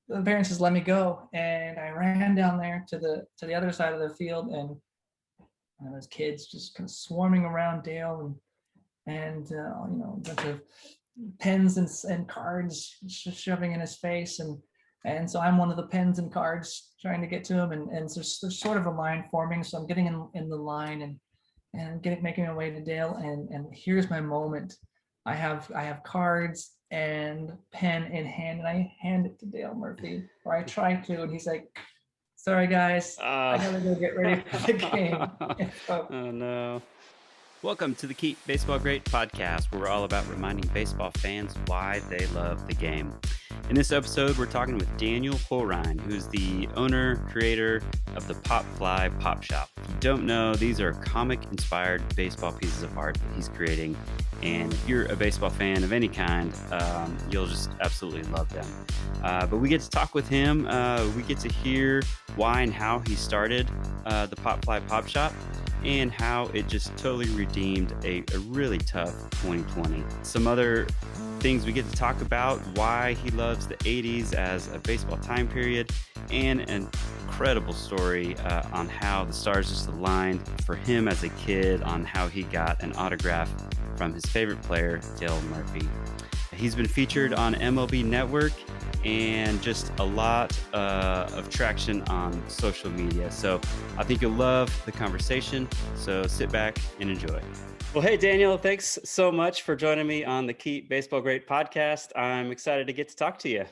the parents just let me go, and I ran down there to the other side of the field, and those kids just kind of swarming around Dale, and a bunch of pens and cards shoving in his face, and so I'm one of the pens and cards trying to get to him, and so there's sort of a line forming, so I'm getting in the line and making my way to Dale, and here's my moment. I have cards and pen in hand, and I hand it to Dale Murphy, or I try to, and he's like, "Sorry guys, I gotta go get ready for the game." So, Oh no. Welcome to the Keep Baseball Great podcast, where we're all about reminding baseball fans why they love the game. In this episode, we're talking with Daniel Horine, who's the owner, creator of the Pop Fly Pop Shop. If you don't know, these are comic-inspired baseball pieces of art that he's creating. And if you're a baseball fan of any kind, you'll just absolutely love them. But we get to talk with him. We get to hear why and how he started the Pop Fly Pop Shop, and how it just totally redeemed a really tough 2020. Some other things we get to talk about: why he loves the 80s as a baseball time period, and an incredible story on how the stars just aligned for him as a kid, on how he got an autograph from his favorite player, Dale Murphy. He's been featured on MLB Network and just a lot of traction on social media. So I think you'll love the conversation. So sit back and enjoy. Well, hey, Daniel, thanks so much for joining me on the Keep Baseball Great podcast. I'm excited to get to talk to you.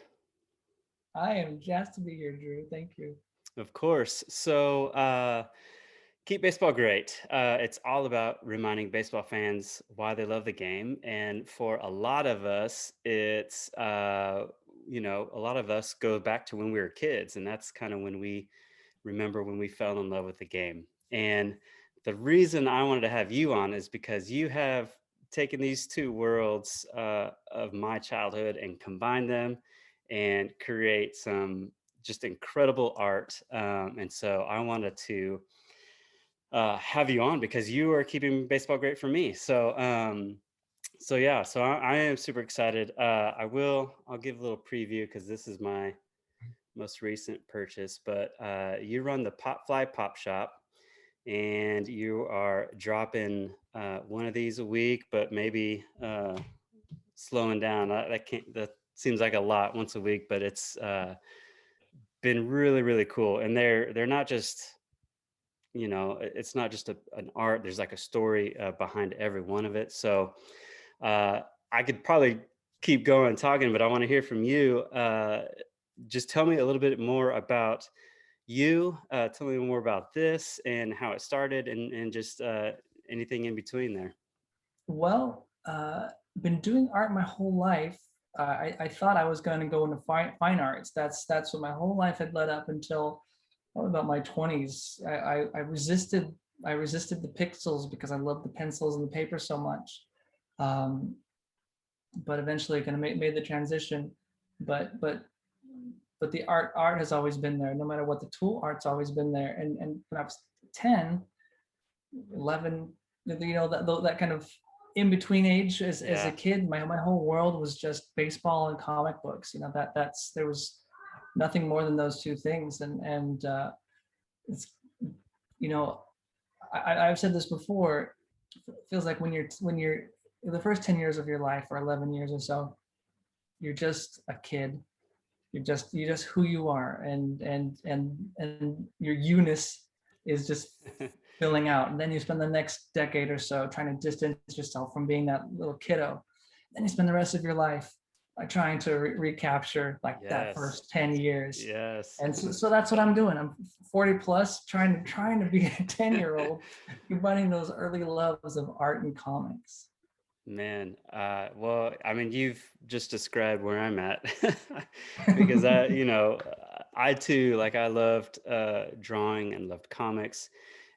I am jazzed to be here, Drew. Thank you. Of course. So Keep Baseball Great. It's all about reminding baseball fans why they love the game. And for a lot of us, it's, a lot of us go back to when we were kids. And that's kind of when we remember when we fell in love with the game. And the reason I wanted to have you on is because you have taken these two worlds of my childhood and combined them and create some just incredible art. And so I wanted to have you on because you are keeping baseball great for me. So I am super excited. I'll give a little preview because this is my most recent purchase, but you run the Pop Fly Pop Shop, and you are dropping one of these a week, but maybe slowing down. That seems like a lot once a week, but it's been really, really cool. And they're not just, it's not just an art. There's like a story behind every one of it. So I could probably keep going talking, but I want to hear from you. Just tell me a little bit more about you. Tell me more about this and how it started, and just anything in between there. Well, been doing art my whole life. I thought I was going to go into fine arts. That's what my whole life had led up until probably about my 20s. I resisted the pixels because I loved the pencils and the paper so much. But eventually, kind of made the transition. But the art has always been there. No matter what the tool, art's always been there. And when I was 10, 11, that kind of in between age as a kid, my whole world was just baseball and comic books. There was nothing more than those two things. And it's, I've said this before. It feels like when you're the first 10 years of your life, or 11 years or so, you're just a kid. You're just who you are, and your you-ness is just filling out. And then you spend the next decade or so trying to distance yourself from being that little kiddo. Then you spend the rest of your life trying to recapture that first 10 years. Yes. And so that's what I'm doing. I'm 40 plus, trying to be a 10-year-old, combining those early loves of art and comics. Man, well, I mean, you've just described where I'm at because I too, like, I loved drawing and loved comics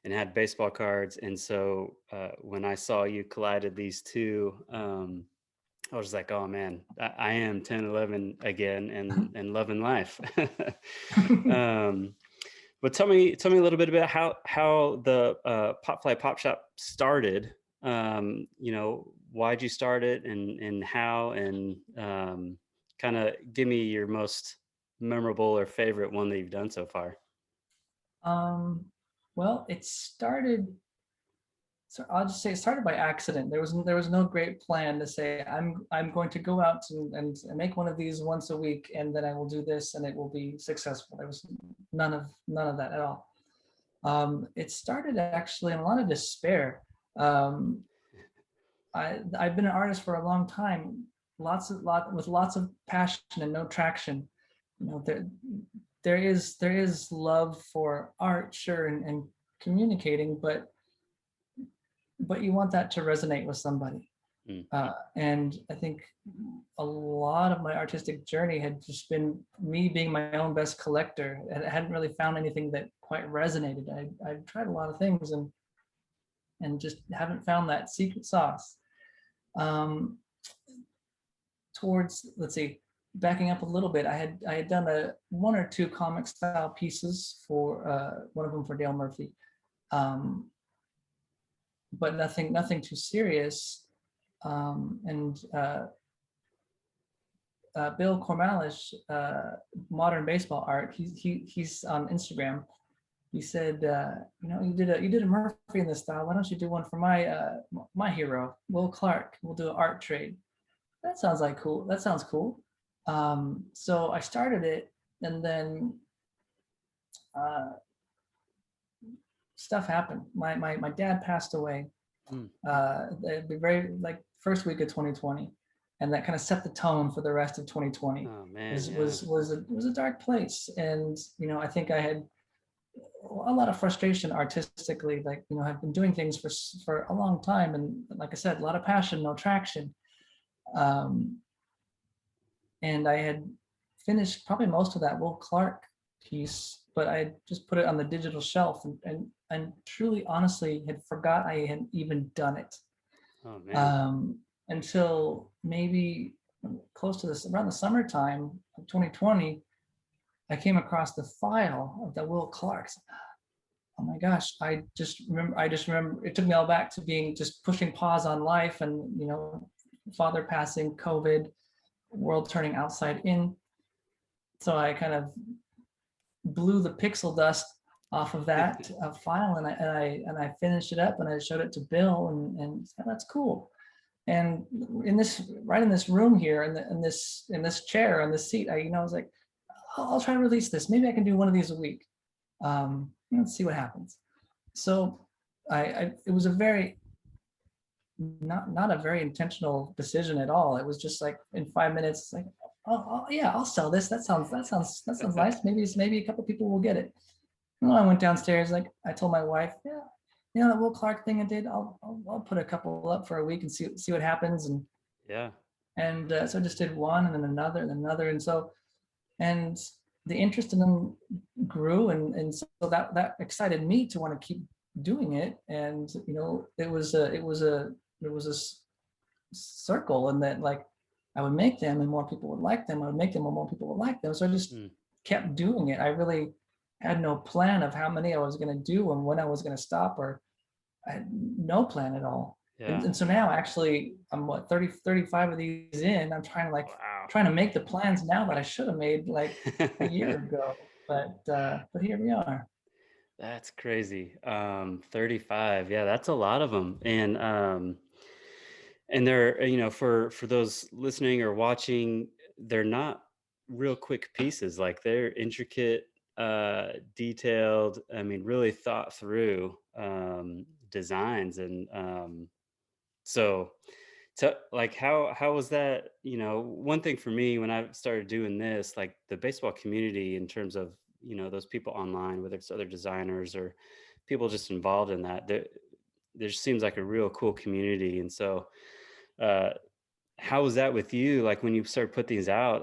and had baseball cards. And so when I saw you collided these two, I was like, oh man, I am 10, 11 again, and loving life. But tell me a little bit about how the Pop Fly Pop Shop started. Why'd you start it, and how, and kind of give me your most memorable or favorite one that you've done so far? Well, it started. So I'll just say it started by accident. There was no great plan to say I'm going to go out and make one of these once a week, and then I will do this and it will be successful. There was none of that at all. It started actually in a lot of despair. Um, I've been an artist for a long time, with lots of passion and no traction. There is love for art, sure, and communicating, but you want that to resonate with somebody. Mm. And I think a lot of my artistic journey had just been me being my own best collector, and I hadn't really found anything that quite resonated. I tried a lot of things and just haven't found that secret sauce. Um, let's see, backing up a little bit, I had done one or two comic style pieces for one of them for Dale Murphy. But nothing too serious. And Bill Cormalish, Modern Baseball Art, he's on Instagram. He said, you did a Murphy in this style. Why don't you do one for my hero, Will Clark? We'll do an art trade. That sounds cool. That sounds cool. So I started it, and then stuff happened. My dad passed away. The very first week of 2020, and that kind of set the tone for the rest of 2020. Oh man, was a dark place, and I think I had a lot of frustration artistically. I've been doing things for a long time, and like I said, a lot of passion, no traction. And I had finished probably most of that Will Clark piece, but I just put it on the digital shelf and truly, honestly, had forgot I had even done it. Oh man. Until maybe close to this, around the summertime of 2020, I came across the file of the Will Clark. Oh my gosh, I just remember it took me all back to being just pushing pause on life, and father passing, COVID, world turning outside in. So I kind of blew the pixel dust off of that file, and I finished it up, and I showed it to Bill, and said, that's cool. And in this room here, in this chair, on this seat, I was like, I'll try to release this. Maybe I can do one of these a week. Let's see what happens. So it was a very not a very intentional decision at all. It was just like in 5 minutes, like, oh yeah, I'll sell this. That sounds nice. Maybe a couple people will get it. And I went downstairs, like I told my wife, yeah, that Will Clark thing I did, I'll put a couple up for a week and see what happens. And yeah. And so I just did one, and then another, and another, and the interest in them grew, and so that excited me to want to keep doing it. And it was a circle, and that I would make them and more people would like them. I would make them and more people would like them. So I just kept doing it. I really had no plan of how many I was going to do and when I was going to stop, or I had no plan at all. Yeah. And so now actually I'm 35 of these in. I'm trying to make the plans now that I should have made a year ago. But here we are. That's crazy. 35. Yeah, that's a lot of them. And they're, for those listening or watching, they're not real quick pieces. Like, they're intricate, detailed, really thought through designs. And so how was that? One thing for me when I started doing this, like the baseball community, in terms of those people online, whether it's other designers or people just involved in that, there seems like a real cool community. And so how was that with you? Like, when you started put these out,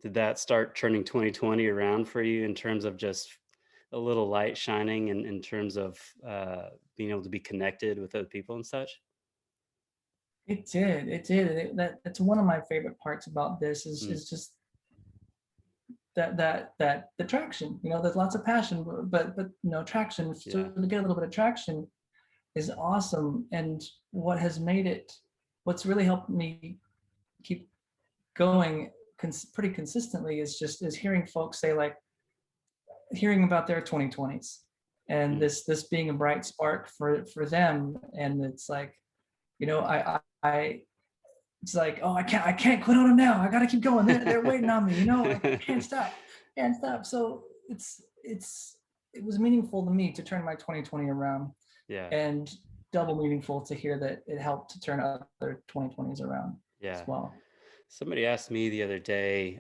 did that start turning 2020 around for you in terms of just a little light shining in terms of being able to be connected with other people and such? It did. That's one of my favorite parts about this is just that the traction. There's lots of passion, but no traction. So to get a little bit of traction is awesome. And what's really helped me keep going pretty consistently is hearing folks say, like, hearing about their 2020s and this being a bright spark for them. And it's like, I it's like, oh, I can't quit on them now. I got to keep going. They're waiting on me. I can't stop. So it was meaningful to me to turn my 2020 around. Yeah. And double meaningful to hear that it helped to turn other 2020s around as well. Somebody asked me the other day,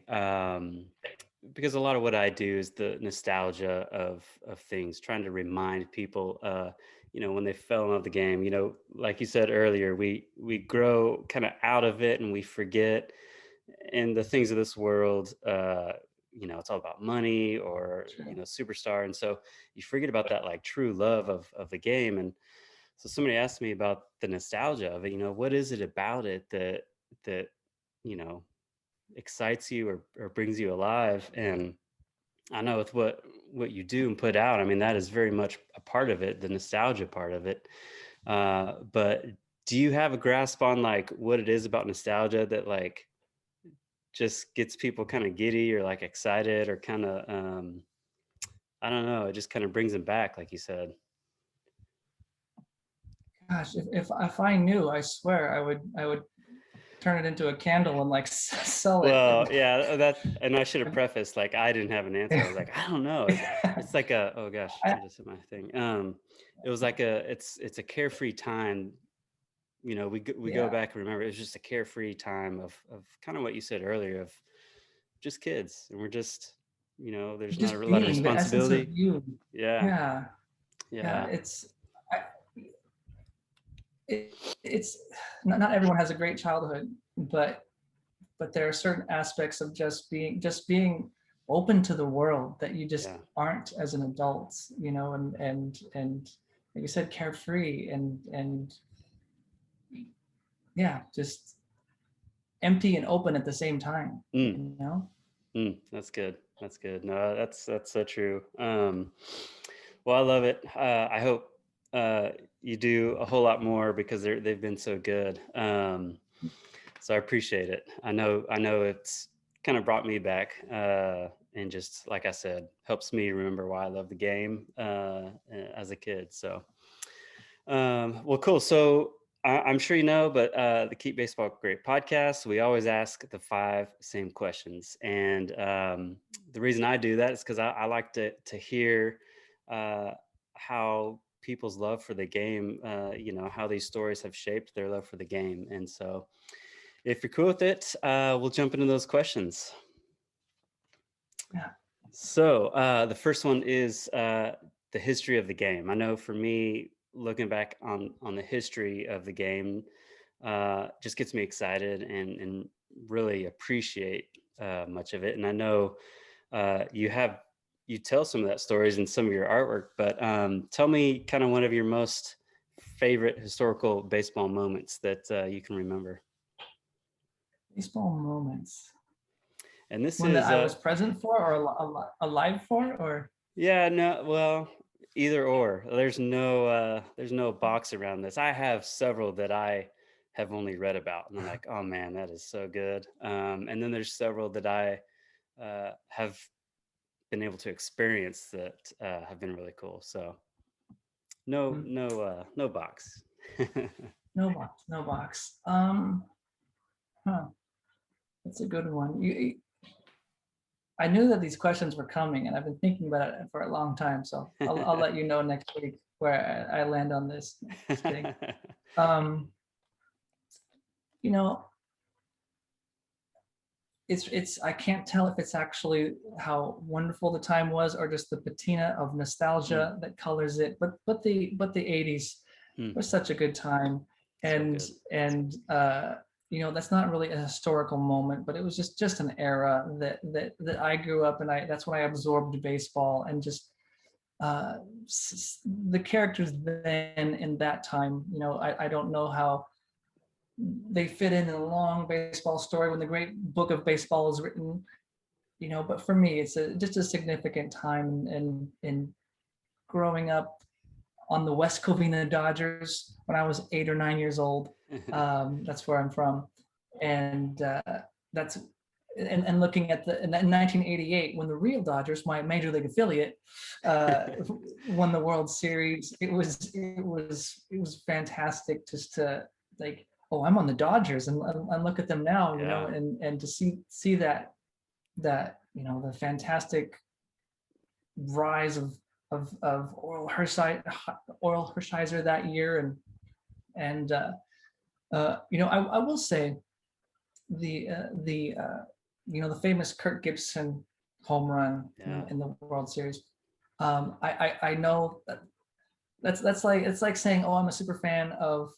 because a lot of what I do is the nostalgia of things, trying to remind people, when they fell in love with the game. Like you said earlier, we grow kind of out of it and we forget. And the things of this world, it's all about money or superstar, and so you forget about that like true love of the game. And so somebody asked me about the nostalgia of it. What is it about it that excites you or brings you alive? And I know with what you do and put out, I mean, that is very much a part of it, the nostalgia part of it. But do you have a grasp on like what it is about nostalgia that like just gets people kind of giddy or like excited or kind of, I don't know, it just kind of brings them back, like you said? Gosh, if I knew, I swear I would turn it into a candle and like sell it. Well, yeah, and I should have prefaced, like, I didn't have an answer. I was like, I don't know. It's like oh gosh, I just hit my thing. It was like it's a carefree time. We go back and remember, it was just a carefree time of kind of what you said earlier, of just kids, and we're just, there's just not a lot of responsibility. The essence of you. Yeah. It's not everyone has a great childhood, but there are certain aspects of just being open to the world that you just aren't as an adult, and like you said, carefree and just empty and open at the same time. That's good. No, that's so true. Well, I love it. I hope you do a whole lot more, because they've been so good. So I appreciate it. I know it's kind of brought me back, and just like I said, helps me remember why I love the game as a kid. So, well, cool. So I'm sure you know, but the Keep Baseball Great podcast, we always ask the 5 same questions. And the reason I do that is because I like to hear how people's love for the game, how these stories have shaped their love for the game. And so if you're cool with it, we'll jump into those questions. Yeah. So the first one is the history of the game. I know for me, looking back on the history of the game just gets me excited and really appreciate much of it. And I know you tell some of that stories in some of your artwork, but tell me kind of one of your most favorite historical baseball moments that you can remember. Baseball moments. And this one is that I was present for, or alive for, or either or. There's no box around this. I have several that I have only read about, and I'm like, oh man, that is so good. And then there's several that I have been able to experience that have been really cool. So no box. No box. That's a good one. I knew that these questions were coming, and I've been thinking about it for a long time. So I'll let you know next week where I land on this. It's I can't tell if it's actually how wonderful the time was or just the patina of nostalgia that colors it. But the 80s was such a good time, and that's not really a historical moment, but it was just an era that I grew up, and that's when I absorbed baseball, and just the characters then in that time. I don't know how they fit in a long baseball story when the great book of baseball is written, but for me, it's just a significant time in growing up on the West Covina Dodgers when I was 8 or 9 years old. That's where I'm from. And and looking at in 1988 when the real Dodgers, my major league affiliate, won the World Series. It was fantastic just to like, oh, I'm on the Dodgers, and look at them now, you know, and to see that the fantastic rise of Oral Hershiser that year, and I will say the famous Kirk Gibson home run in the World Series. I know that's like, it's like saying, oh, I'm a super fan of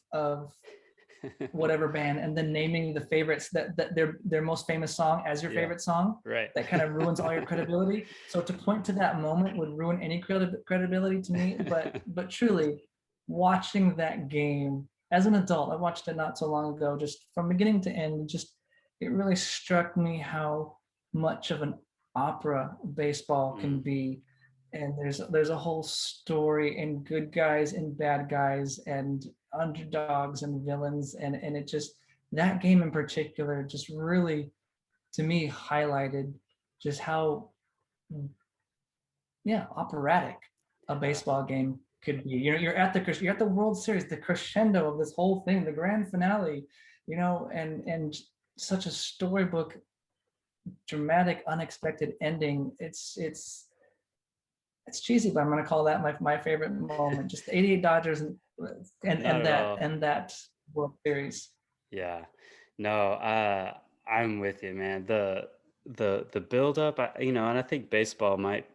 whatever band, and then naming the favorites that their most famous song as your favorite song. Right. That kind of ruins all your credibility. So to point to that moment would ruin any credibility to me. But truly, watching that game as an adult, I watched it not so long ago, just from beginning to end. Just it really struck me how much of an opera baseball can be. And there's a whole story, and good guys and bad guys and underdogs and villains, and it just, that game in particular just really, to me, highlighted just how operatic a baseball game could be. You're at the World Series, the crescendo of this whole thing, the grand finale, and such a storybook, dramatic, unexpected ending. It's cheesy, but I'm going to call that my favorite moment. Just the '88 Dodgers and that World Series. Yeah, no, I'm with you, man. The build up, and I think baseball might,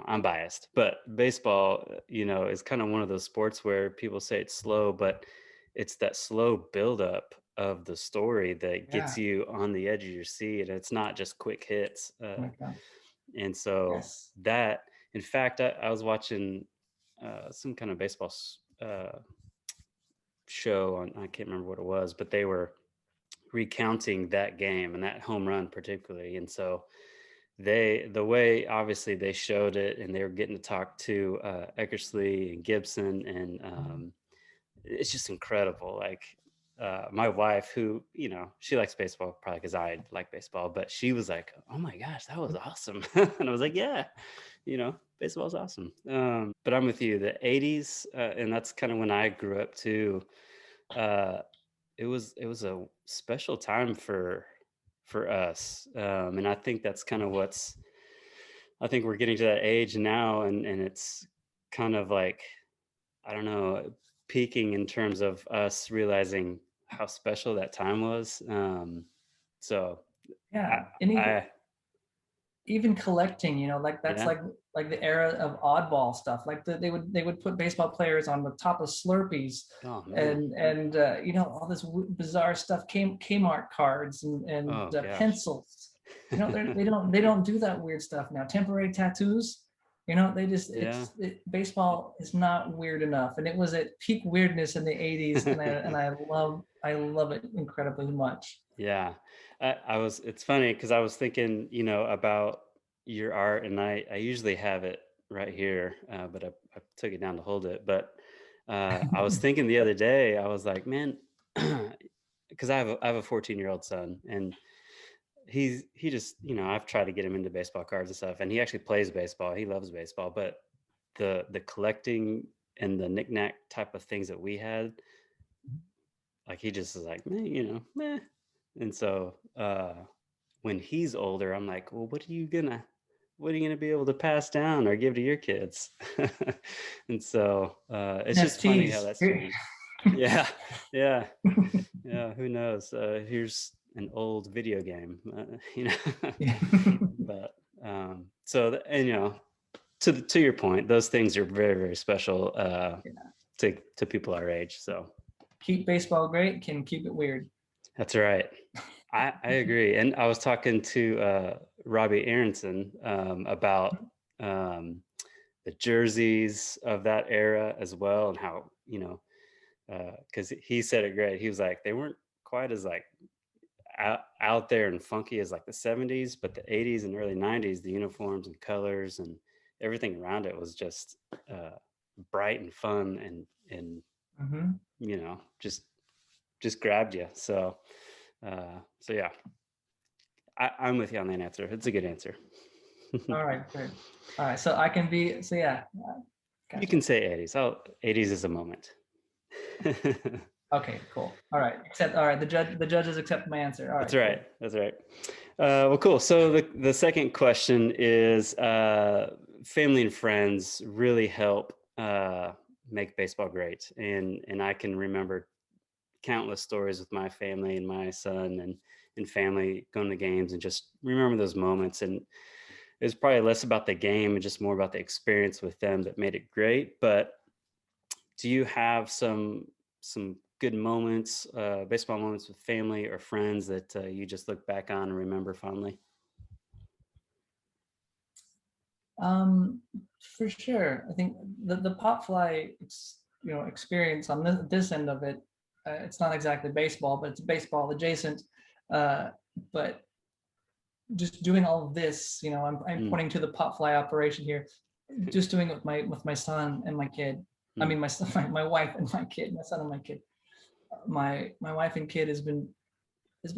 I'm biased, but baseball, is kind of one of those sports where people say it's slow, but it's that slow build up of the story that gets you on the edge of your seat. And it's not just quick hits. And so that, in fact, I was watching some kind of baseball show on, I can't remember what it was, but they were recounting that game and that home run particularly. And so the way obviously they showed it, and they were getting to talk to Eckersley and Gibson, and it's just incredible. Like my wife, who, she likes baseball probably because I like baseball, but she was like, oh my gosh, that was awesome. And I was like, yeah, baseball's awesome. But I'm with you, the 80s, and that's kind of when I grew up too. It was a special time for us, and I think that's kind of I think we're getting to that age now, and it's kind of like, I don't know, peaking in terms of us realizing how special that time was. So yeah, even collecting, like that's like the era of oddball stuff. Like they would put baseball players on the top of Slurpees, and all this bizarre stuff, Kmart cards and pencils. They don't do that weird stuff now. Temporary tattoos. Baseball is not weird enough, and it was at peak weirdness in the '80s, and I love it incredibly much. Yeah, it's funny because I was thinking, about your art, and I usually have it right here, but I took it down to hold it. But I was thinking the other day, I was like, man, because I have a 14-year-old son, and he just, I've tried to get him into baseball cards and stuff, and he actually plays baseball. He loves baseball, but the collecting and the knick-knack type of things that we had, like, he just is like, meh. And so when he's older, I'm like, well, what are you gonna be able to pass down or give to your kids? And so it's just funny how that's changed. Yeah. Who knows? Here's an old video game, but so to your point, those things are very, very special to people our age. So keep baseball great, can keep it weird. That's right. I agree. And I was talking to Robbie Aronson about the jerseys of that era as well, and how, because he said it great. He was like, they weren't quite as like out there and funky as like the 70s, but the 80s and early 90s, the uniforms and colors and everything around it was just bright and fun, and just grabbed you. So yeah. I'm with you on that answer. It's a good answer. All right, good. All right, so I can be, so yeah, You gotcha. can say 80s. 80s is a moment. Okay, cool. All right, all right, the judges accept my answer. All right, That's right. cool. That's right. Well, cool. So the second question is family and friends really help make baseball great. And I can remember countless stories with my family and my son and family going to games and just remember those moments. And it was probably less about the game and just more about the experience with them that made it great. But do you have some good moments, baseball moments with family or friends that you just look back on and remember fondly? Um, for sure. I think the pop fly, experience on this end of it, it's not exactly baseball, but it's baseball adjacent. But just doing all of this, I'm pointing to the pop fly operation here. Just doing it with my son and my kid. I mean, my son, my wife and my kid, my son and my kid. My wife and kid has been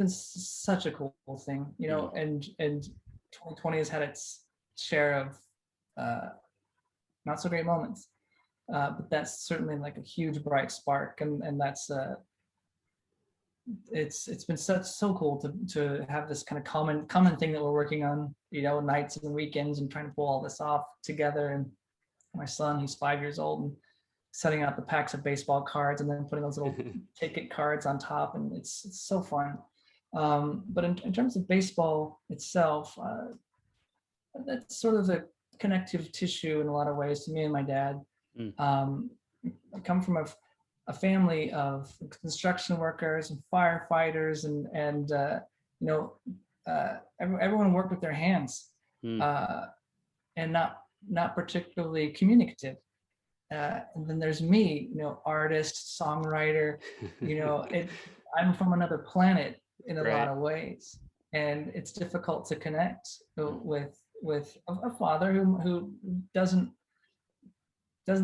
such a cool thing, and 2020 has had its share of not so great moments, but that's certainly like a huge bright spark, and that's it's been so cool to have this kind of common thing that we're working on, nights and weekends, and trying to pull all this off together. And my son, he's 5 years old, and setting out the packs of baseball cards and then putting those little ticket cards on top, and it's so fun. But in terms of baseball itself, that's sort of the connective tissue in a lot of ways to me and my dad. I come from a family of construction workers and firefighters, and everyone worked with their hands, and not particularly communicative. And then there's me, artist, songwriter, I'm from another planet in a lot of ways, and it's difficult to connect with a father who doesn't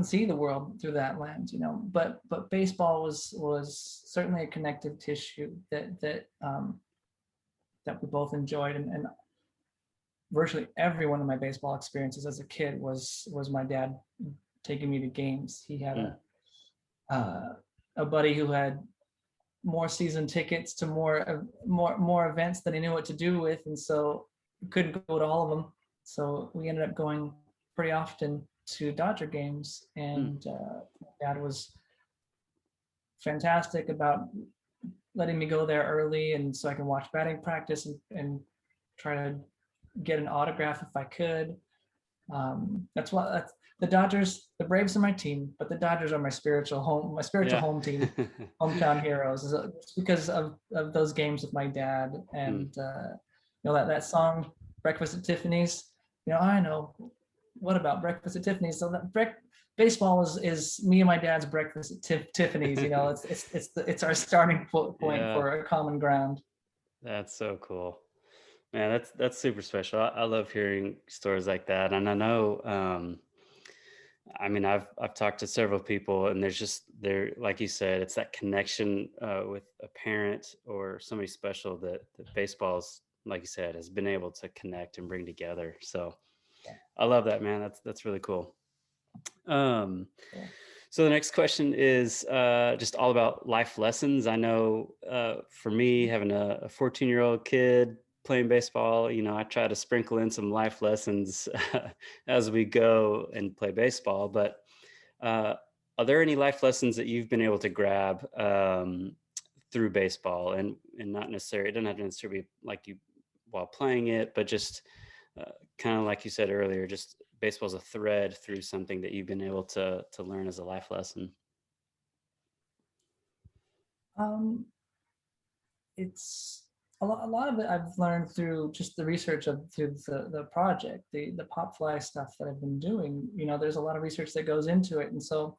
see the world through that lens, but baseball was certainly a connective tissue that we both enjoyed, and virtually every one of my baseball experiences as a kid was my dad taking me to games. He had a buddy who had more season tickets to more events than he knew what to do with, and so we couldn't go to all of them. So we ended up going pretty often to Dodger games, and Dad was fantastic about letting me go there early, and so I can watch batting practice and try to get an autograph if I could. That's the Dodgers, the Braves are my team, but the Dodgers are my spiritual home team, hometown heroes. It's because of those games with my dad, and that song "Breakfast at Tiffany's." I know. What about Breakfast at Tiffany's? So that baseball is me and my dad's breakfast at Tiffany's. It's our starting point for a common ground. That's so cool. Man, that's super special. I love hearing stories like that. And I know, I mean, I've talked to several people, and there, like you said, it's that connection with a parent or somebody special that baseball's, like you said, has been able to connect and bring together. So I love that, man. That's really cool. So the next question is just all about life lessons. I know for me, having a 14-year-old kid playing baseball, I try to sprinkle in some life lessons as we go and play baseball. But are there any life lessons that you've been able to grab through baseball, and not necessarily, it doesn't have to necessarily be like you while playing it, but just kind of like you said earlier, just baseball's a thread through something that you've been able to learn as a life lesson? It's a lot of it I've learned through just the research through the project, the pop fly stuff that I've been doing. There's a lot of research that goes into it, and so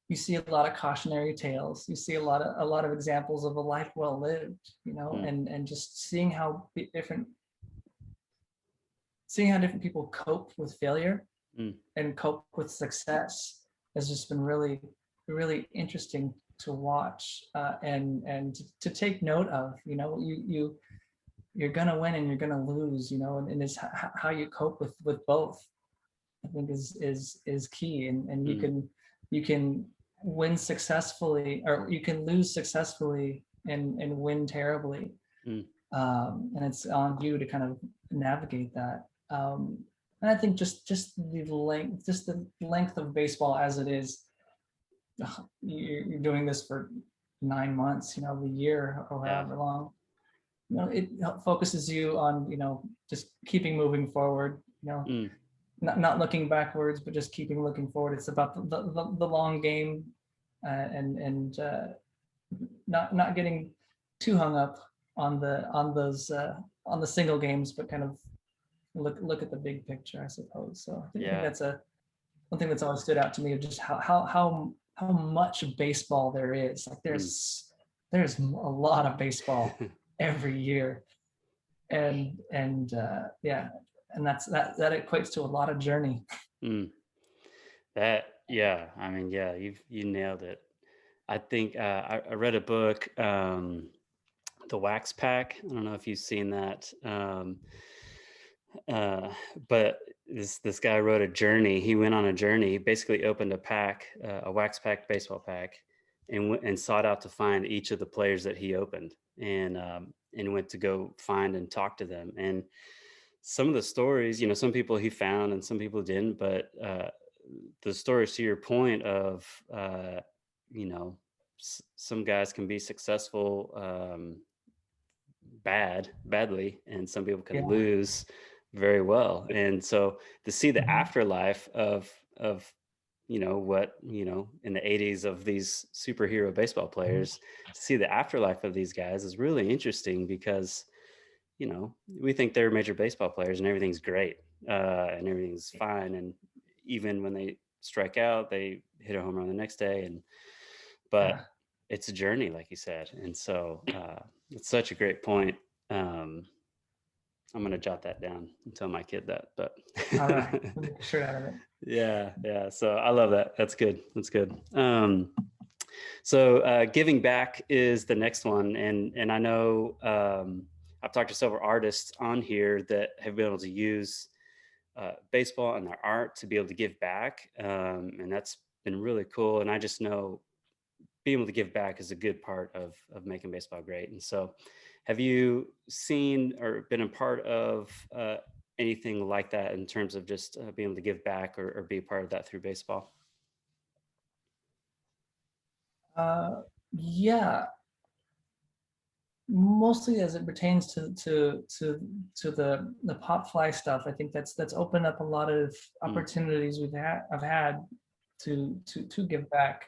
you see a lot of cautionary tales. You see a lot of examples of a life well lived, and just seeing how different people cope with failure and cope with success has just been really, really interesting to watch, and to take note of. you're gonna win and you're gonna lose, and it's how you cope with both. I think is key, and you can win successfully, or you can lose successfully and win terribly, and it's on you to kind of navigate that. And I think just the length of baseball as it is, you're doing this for 9 months, the year or however long. It focuses you on just keeping moving forward. Not looking backwards, but just keeping looking forward. It's about the long game, and not getting too hung up on the single games, but kind of look at the big picture, I suppose. So I think that's one thing that's always stood out to me, of just how much baseball there is. Like there's a lot of baseball every year, and that equates to a lot of journey. That, yeah, I mean, yeah, you nailed it. I think I read a book, The Wax Pack. I don't know if you've seen that, but this guy wrote a journey. He went on a journey. He basically opened a pack, a wax pack baseball pack, and sought out to find each of the players that he opened, and went to go find and talk to them. And some of the stories, some people he found and some people didn't, but the stories, to your point of, some guys can be successful badly, and some people can lose very well. And so to see the afterlife of what in the 80s of these superhero baseball players, to see the afterlife of these guys is really interesting, because we think they're major baseball players and everything's great, and everything's fine, and even when they strike out, they hit a home run the next day, but it's a journey, like you said. And so it's such a great point. I'm going to jot that down and tell my kid that, but all right, sure out of it. Yeah. So I love that. That's good. So giving back is the next one. And I know I've talked to several artists on here that have been able to use baseball and their art to be able to give back. And that's been really cool. And I just know being able to give back is a good part of making baseball great. And so have you seen or been a part of anything like that in terms of just being able to give back or be a part of that through baseball? Yeah, mostly as it pertains to the pop fly stuff. I think that's opened up a lot of opportunities I've had to give back.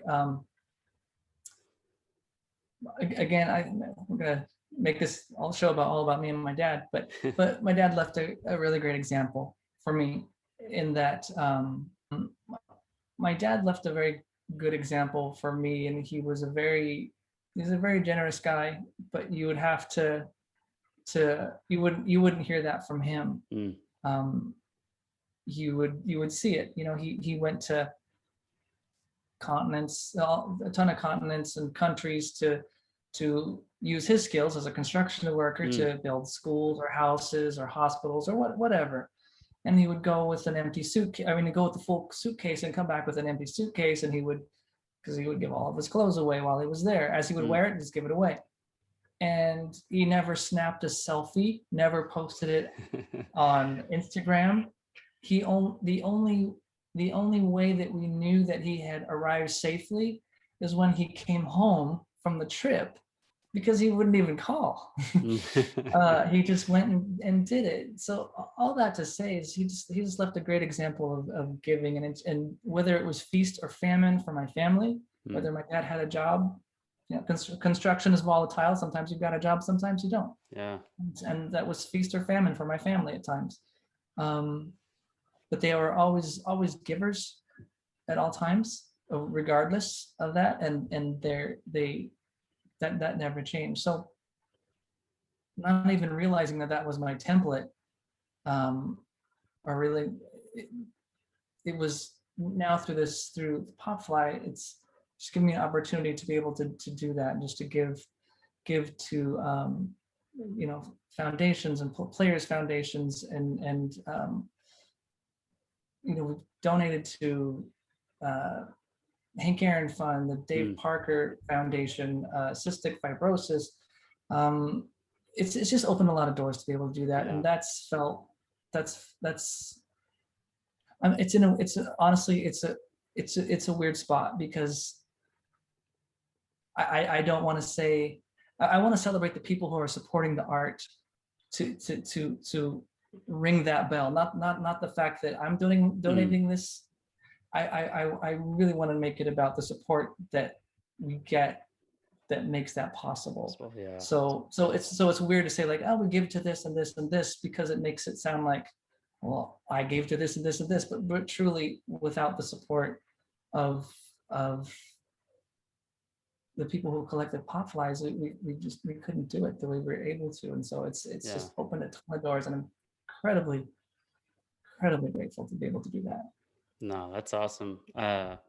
Again, I'm gonna make this all about me and my dad, but my dad left a really great example for me, in that my dad left a very good example for me, and he's a very generous guy, but you would have to you wouldn't hear that from him. You would see it. He went to continents, a ton of continents and countries to use his skills as a construction worker to build schools or houses or hospitals or whatever. And he would go with an empty suitcase. He'd go with the full suitcase and come back with an empty suitcase, and because he would give all of his clothes away while he was there. As he would wear it, just give it away. And he never snapped a selfie, never posted it on Instagram. The only way that we knew that he had arrived safely is when he came home from the trip, because he wouldn't even call. He just went and did it. So all that to say is he just left a great example of giving, and whether it was feast or famine for my family, whether my dad had a job. Construction is volatile. Sometimes you've got a job, sometimes you don't. Yeah. And that was feast or famine for my family at times. But they were always givers at all times, regardless of that, and that never changed. So not even realizing that was my template, or really, it was now through Popfly, it's just giving me an opportunity to be able to do that, and just to give to foundations and players foundations, and we've donated to Hank Aaron Fund, the Dave Parker Foundation, cystic fibrosis. It's just opened a lot of doors to be able to do that, and honestly it's a weird spot, because I don't want to say, I want to celebrate the people who are supporting the art, to ring that bell, not the fact that I'm donating this. I really want to make it about the support that we get that makes that possible. Yeah. So it's weird to say like, oh, we give to this and this and this, because it makes it sound like, well, I gave to this and this and this, but truly, without the support of the people who collected pop flies, we couldn't do it the way we were able to. And so it's just opened a ton of doors, and I'm incredibly grateful to be able to do that. No, that's awesome. I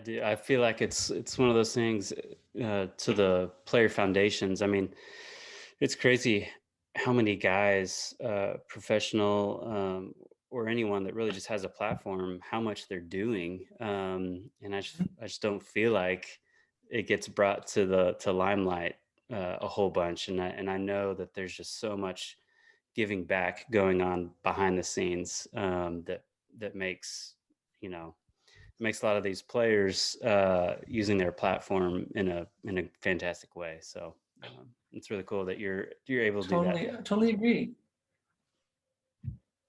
do. I feel like it's one of those things, to the player foundations. I mean, it's crazy how many guys, professional, or anyone that really just has a platform, how much they're doing. And I just don't feel like it gets brought to limelight a whole bunch. And I know that there's just so much giving back going on behind the scenes, that makes a lot of these players using their platform in a fantastic way. So it's really cool that you're able to do that. Totally agree.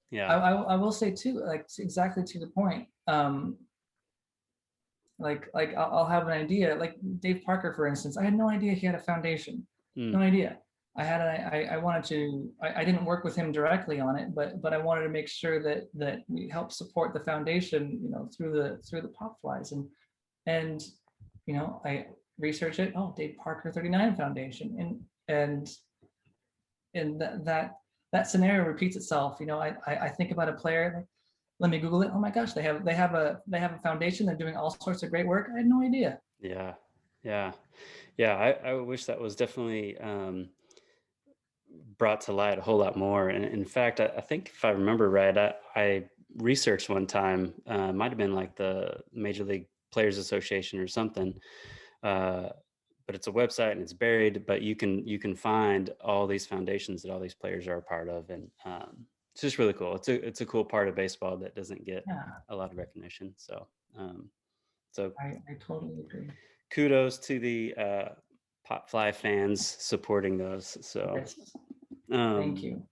Yeah. I will say too, like, exactly to the point. Like I'll have an idea, like Dave Parker, for instance. I had no idea he had a foundation. No idea. I wanted to, I didn't work with him directly on it, but I wanted to make sure that we help support the foundation, through the pop flies, and I research it. Oh, Dave Parker 39 Foundation, and that scenario repeats itself. I think about a player, like, let me Google it. Oh my gosh, they have a foundation. They're doing all sorts of great work. I had no idea. Yeah. I wish that was definitely brought to light a whole lot more. And in fact, I think if I remember right, I researched one time, might have been like the Major League Players Association or something. But it's a website and it's buried, but you can find all these foundations that all these players are a part of. And it's just really cool. It's a cool part of baseball that doesn't get a lot of recognition. So I totally agree. Kudos to the pop fly fans supporting those. So yes. Thank you.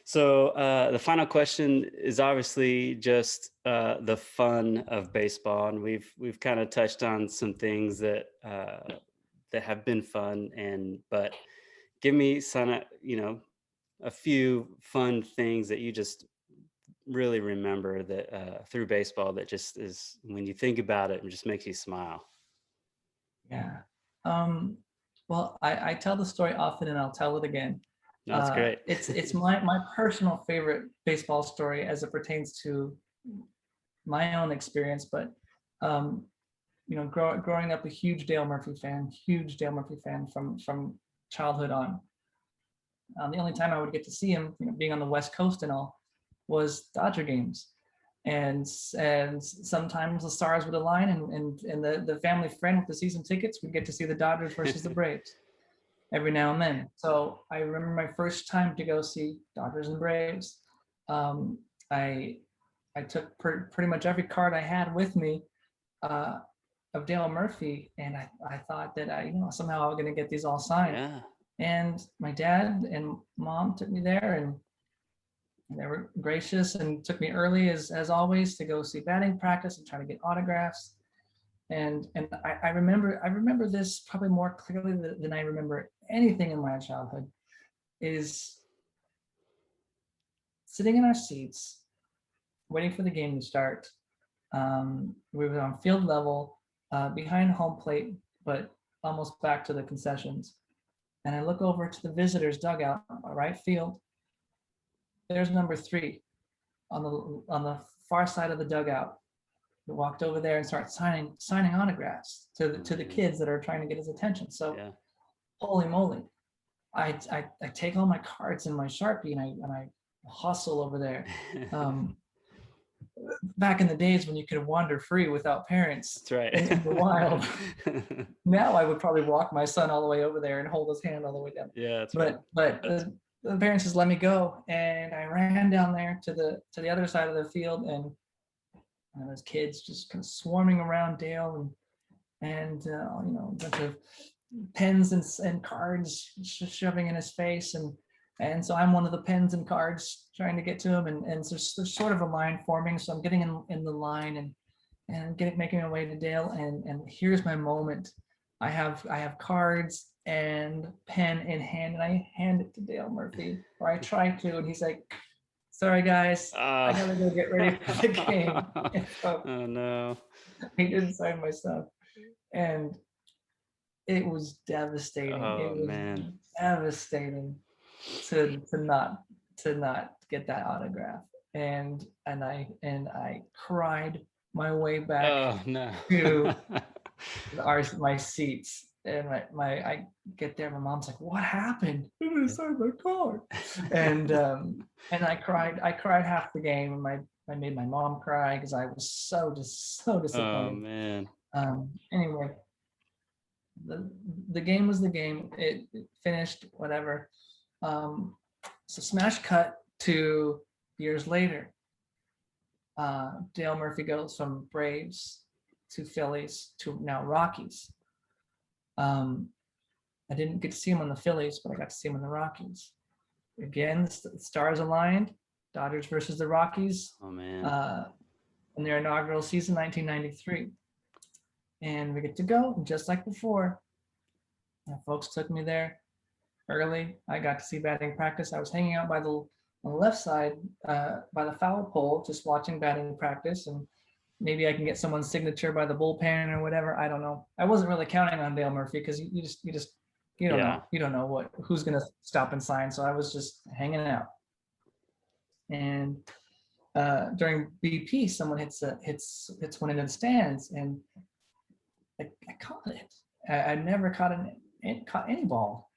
So the final question is obviously just the fun of baseball, and we've kind of touched on some things that have been fun, but give me some, a few fun things that you just really remember that through baseball that just is, when you think about it, it just makes you smile. Yeah. Well, I tell the story often, and I'll tell it again. That's great. It's my personal favorite baseball story as it pertains to my own experience, but growing up a huge Dale Murphy fan from childhood on. The only time I would get to see him, being on the West Coast and all, was Dodger games, and sometimes the stars would align, and the family friend with the season tickets would get to see the Dodgers versus the Braves every now and then. So I remember my first time to go see Dodgers and Braves. I took pretty much every card I had with me of Dale Murphy, and I thought that somehow I was going to get these all signed. Yeah. And my dad and mom took me there, and they were gracious and took me early as always to go see batting practice and try to get autographs. And I remember this probably more clearly than I remember anything in my childhood, is sitting in our seats, waiting for the game to start. We were on field level, behind home plate, but almost back to the concessions. And I look over to the visitors' dugout, right field. There's number 3 on the far side of the dugout. He walked over there and started signing autographs to the kids that are trying to get his attention. So, Holy moly! I take all my cards and my Sharpie and I hustle over there. Back in the days when you could wander free without parents That's right. in the wild. Now I would probably walk my son all the way over there and hold his hand all the way down. Yeah, that's But right. the parents just let me go, and I ran down there to the other side of the field, and those kids just kind of swarming around Dale, and a bunch of pens and cards shoving in his face, and so I'm one of the pens and cards trying to get to him, and there's sort of a line forming, so I'm getting in the line and making my way to Dale, and here's my moment. I have cards and pen in hand, and I hand it to Dale Murphy, or I try to, and he's like, "Sorry guys, I gotta go get ready for the game." So oh no! he didn't sign my stuff, and it was devastating. Oh It was man! devastating to not get that autograph, and I cried my way back Oh no! to my seats, and I get there, my mom's like, "What happened?" "I'm gonna sign my card." And I cried half the game, and I made my mom cry because I was so Oh disappointed. man! Anyway, the game was the game. It finished, whatever. So smash cut to years later. Dale Murphy goes from Braves to Phillies to now Rockies. I didn't get to see him on the Phillies, but I got to see him in the Rockies. Again, the stars aligned. Dodgers versus the Rockies. Oh man! In their inaugural season, 1993. And we get to go, and just like before, folks took me there early. I got to see batting practice. I was hanging out on the left side by the foul pole, just watching batting practice, and maybe I can get someone's signature by the bullpen or whatever. I don't know. I wasn't really counting on Dale Murphy because you don't know who's gonna stop and sign. So I was just hanging out. And during BP, someone hits one into the stands, and I caught it. I never caught any ball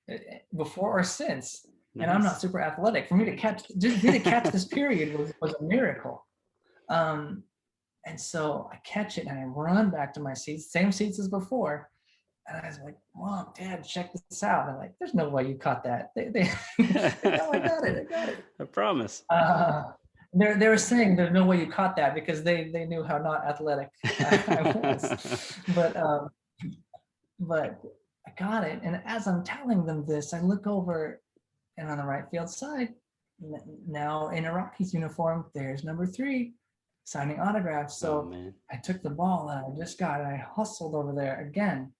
before or since, and I'm not super athletic. For me to catch this period was a miracle. And so I catch it and I run back to my seats, same seats as before. And I was like, "Mom, Dad, check this out." And I'm like, "There's no way you caught that." They "No, I got it. I promise. They were saying there's no way you caught that because they knew how not athletic I was. But I got it. And as I'm telling them this, I look over, and on the right field side, now in a Rockies uniform, there's number 3 signing autographs. So I took the ball that I just got, and I hustled over there again.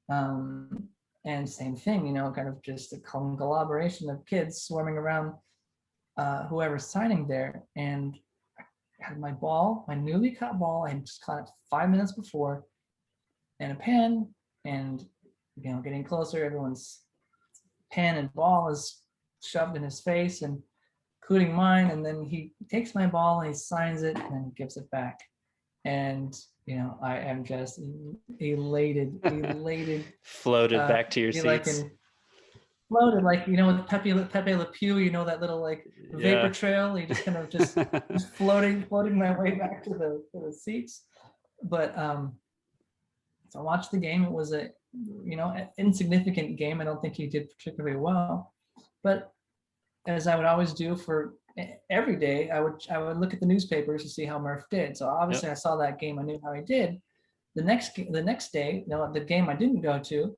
And same thing, kind of just a conglomeration of kids swarming around whoever's signing there. And I had my ball, my newly caught ball. I just caught it 5 minutes before, and a pen, and getting closer, everyone's pen and ball is shoved in his face, and including mine. And then he takes my ball and he signs it and gives it back. And I am just elated. Floated back to your seats. Floated with Pepe Le Pew, that little vapor trail. He just kind of just floating my way back to the seats. But so I watched the game. It was an insignificant game. I don't think he did particularly well, but as I would always do for every day, I would look at the newspapers to see how Murph did. So obviously I saw that game. I knew how he did. The next day, the game I didn't go to,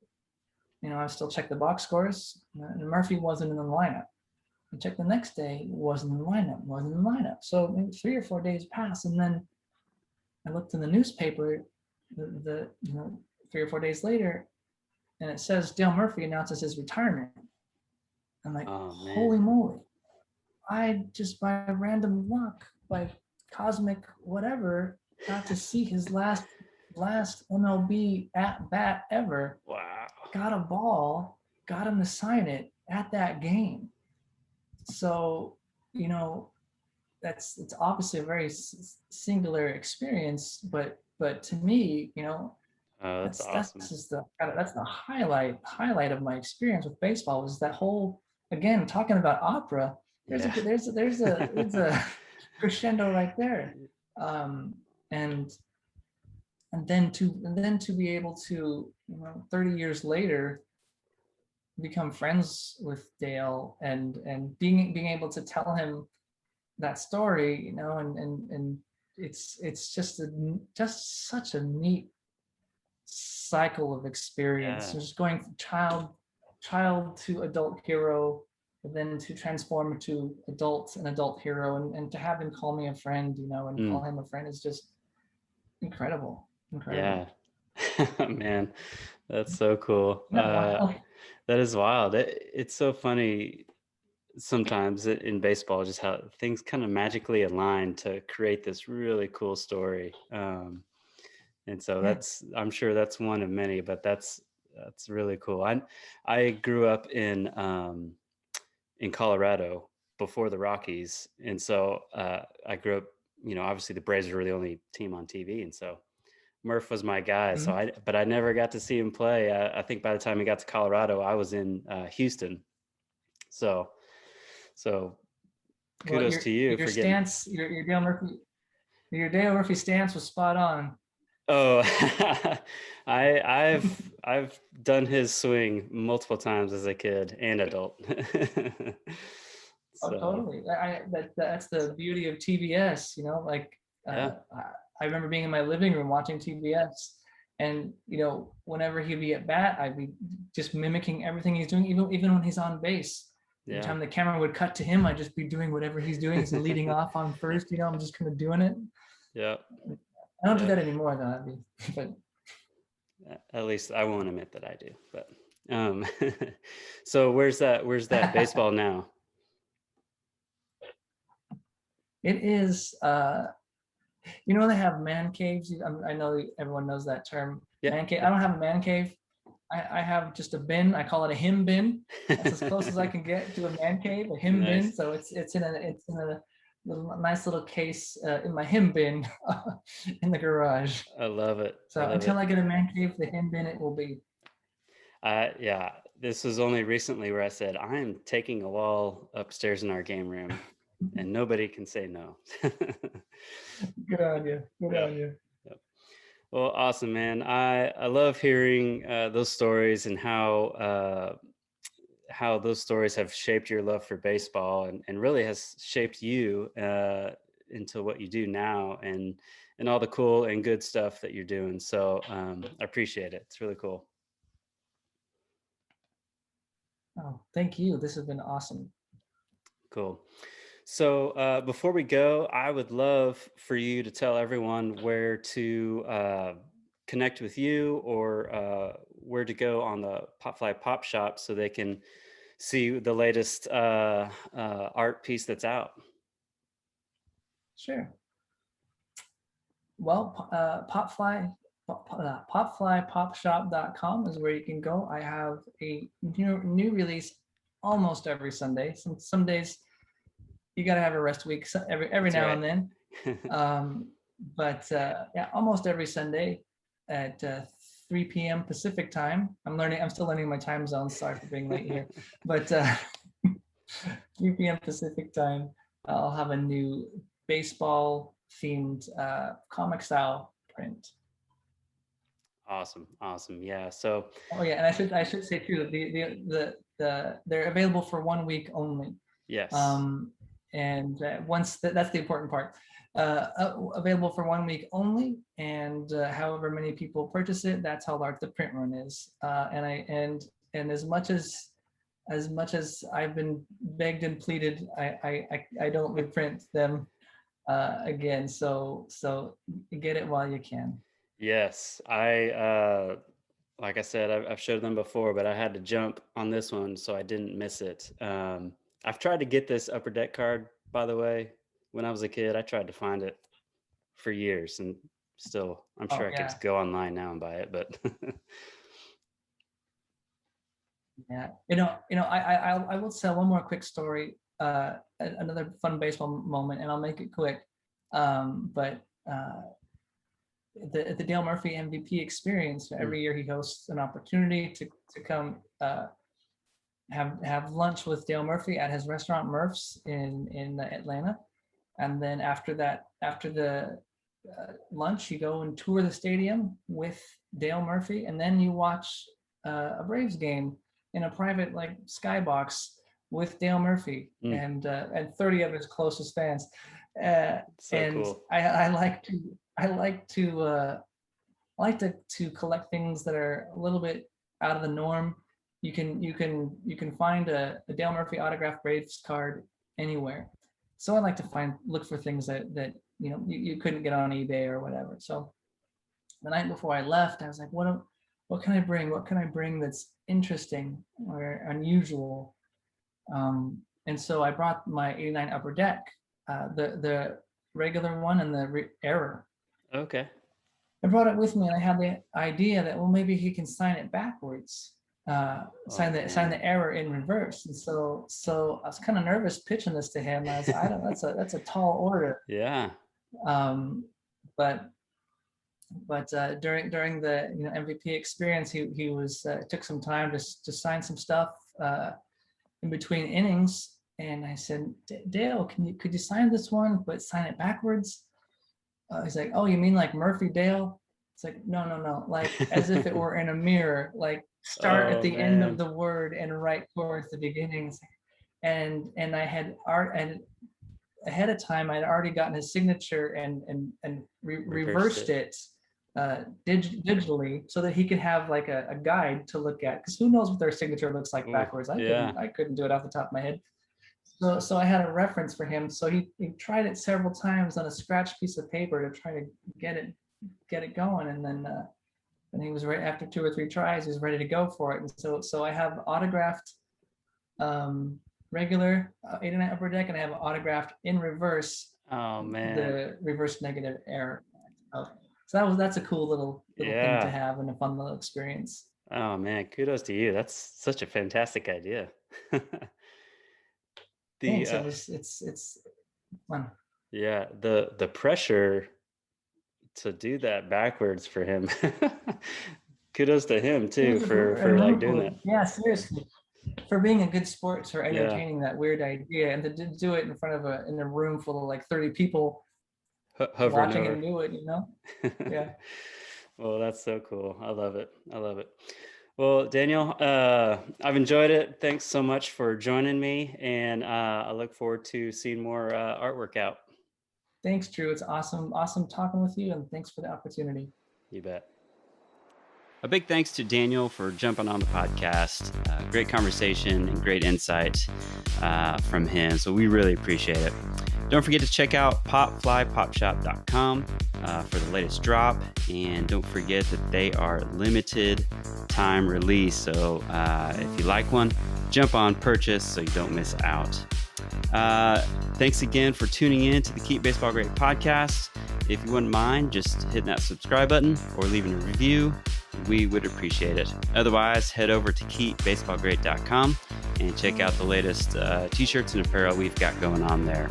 I still checked the box scores, and Murphy wasn't in the lineup. I checked the next day, wasn't in the lineup. So maybe 3 or 4 days passed, and then I looked in the newspaper, the 3 or 4 days later, and it says Dale Murphy announces his retirement. I'm like, holy moly! I just by random luck, by cosmic whatever, got to see his last MLB at bat ever. Wow! Got a ball, got him to sign it at that game. So it's obviously a very singular experience, but to me, Oh, that's That's awesome. just that's the highlight of my experience with baseball, was that whole, again, talking about opera. There's a Yeah. there's a crescendo right there, um, and and then to be able to, 30 years later, become friends with Dale, and being able to tell him that story, and it's just such a neat cycle of experience. Yeah. Just going from child to adult hero, and then to transform to an adult hero, and to have him call me a friend, and call Mm, him a friend, is just incredible. yeah. Incredible. Man, that's so cool. Isn't that wild? That is wild. It's so funny sometimes in baseball, just how things kind of magically align to create this really cool story. And so Yeah. I'm sure that's one of many, but that's really cool. I grew up in Colorado before the Rockies, and so I grew up. Obviously the Braves were the only team on TV, and so Murph was my guy. Mhm. But I never got to see him play. I think by the time he got to Colorado, I was in Houston. So so Well, kudos to you your for getting. stance, your Dale Murphy stance was spot on. Oh, I've done his swing multiple times as a kid and adult. Oh, So totally. That's the beauty of TBS, like, yeah, I remember being in my living room watching TBS, and whenever he'd be at bat, I'd be just mimicking everything he's doing, even when he's on base. Every yeah, time the camera would cut to him, I'd just be doing whatever he's doing. He's leading off on first, I'm just kind of doing it. yeah, I don't do yeah. that anymore, though. But At least I won't admit that I do. But um, so where's that baseball now? it is, they have man caves. I know everyone knows that term, Yeah, man cave. I yeah. don't have a man cave. I have just a bin. I call it a hymn bin. That's as close as I can get to a man cave, a hymn bin. Nice. So it's in a nice little case, in my hymn bin in the garage. I love it. I So love until it. I get a man cave, the hymn bin it will be. Yeah, this was only recently where I said I am taking a wall upstairs in our game room, and nobody can say no. Good on you. Good Yeah. on you. Yep. Well, awesome, man. I love hearing those stories and how those stories have shaped your love for baseball and really has shaped you into what you do now and all the cool and good stuff that you're doing. So I appreciate it. It's really cool. Oh, thank you. This has been awesome. Cool. So before we go, I would love for you to tell everyone where to connect with you or where to go on the Popfly Pop Shop so they can see the latest art piece that's out. Sure. Well, popflypopshop.com is where you can go. I have a new release almost every Sunday. Some days you got to have a rest week, so every That's now right. and then. But yeah, almost every Sunday at 3 p.m. Pacific time. I'm still learning my time zones. Sorry for being late here, but 3 p.m. Pacific time, I'll have a new baseball themed comic style print. Awesome. Yeah. So Oh yeah, and I should say too that they're available for 1 week only. yes. Um, and once that's the important part. Available for 1 week only, and however many people purchase it, that's how large the print run is. And as much as I've been begged and pleaded, I don't reprint them again. So get it while you can. Yes. Like I said, I've showed them before, but I had to jump on this one so I didn't miss it. I've tried to get this Upper Deck card, by the way. When I was a kid, I tried to find it for years, and still, I'm Oh sure I could yeah, just go online now and buy it. But yeah. I will tell one more quick story. Another fun baseball moment, and I'll make it quick. But the Dale Murphy MVP experience. Every year he hosts an opportunity to come have lunch with Dale Murphy at his restaurant Murph's in Atlanta, and then after the lunch, you go and tour the stadium with Dale Murphy, and then you watch a Braves game in a private like skybox with Dale Murphy and 30 of his closest fans. So and cool. I like to collect things that are a little bit out of the norm. You can find a Dale Murphy autographed Braves card anywhere. So I like to look for things that you couldn't get on eBay or whatever. So the night before I left, I was like, what can I bring? What can I bring that's interesting or unusual? And so I brought my 89 Upper Deck, the regular one and the error. Okay. I brought it with me, and I had the idea that, well, maybe he can sign it backwards, sign the error in reverse. And so I was kind of nervous pitching this to him. I was like, that's a tall order. Yeah. But during the MVP experience, he was took some time to sign some stuff in between innings. And I said, Dale, could you sign this one, but sign it backwards? He's like, oh, you mean like Murphy Dale? It's like, no, like as if it were in a mirror, like start at the end of the word and write towards the beginning. And I had ahead of time, I'd already gotten his signature and reversed it digitally so that he could have like a guide to look at, because who knows what their signature looks like backwards. I couldn't do it off the top of my head. So I had a reference for him. So he tried it several times on a scratch piece of paper to try to get it going, and then he was right after 2 or 3 tries. He was ready to go for it. And so I have autographed regular 89 Upper Deck, and I have autographed in reverse. Oh man, the reverse negative error. So that's a cool little thing to have and a fun little experience. Oh man, kudos to you. That's such a fantastic idea. Thanks. It's fun. Yeah, the pressure to do that backwards for him. Kudos to him too for like doing that. Yeah, seriously. For being a good sport, for entertaining that weird idea, and to do it in front of in a room full of like 30 people watching him do it, Yeah. Well, that's so cool. I love it. Well, Daniel, I've enjoyed it. Thanks so much for joining me, and I look forward to seeing more artwork out. Thanks, Drew. It's awesome talking with you, and thanks for the opportunity. You bet. A big thanks to Daniel for jumping on the podcast. Great conversation and great insight from him. So we really appreciate it. Don't forget to check out popflypopshop.com for the latest drop. And don't forget that they are limited time release. So if you like one, jump on purchase so you don't miss out. Thanks again for tuning in to the Keep Baseball Great podcast. If you wouldn't mind just hitting that subscribe button or leaving a review, we would appreciate it. Otherwise, head over to keepbaseballgreat.com and check out the latest t-shirts and apparel we've got going on there.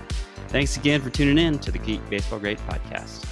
Thanks again for tuning in to the Keep Baseball Great podcast.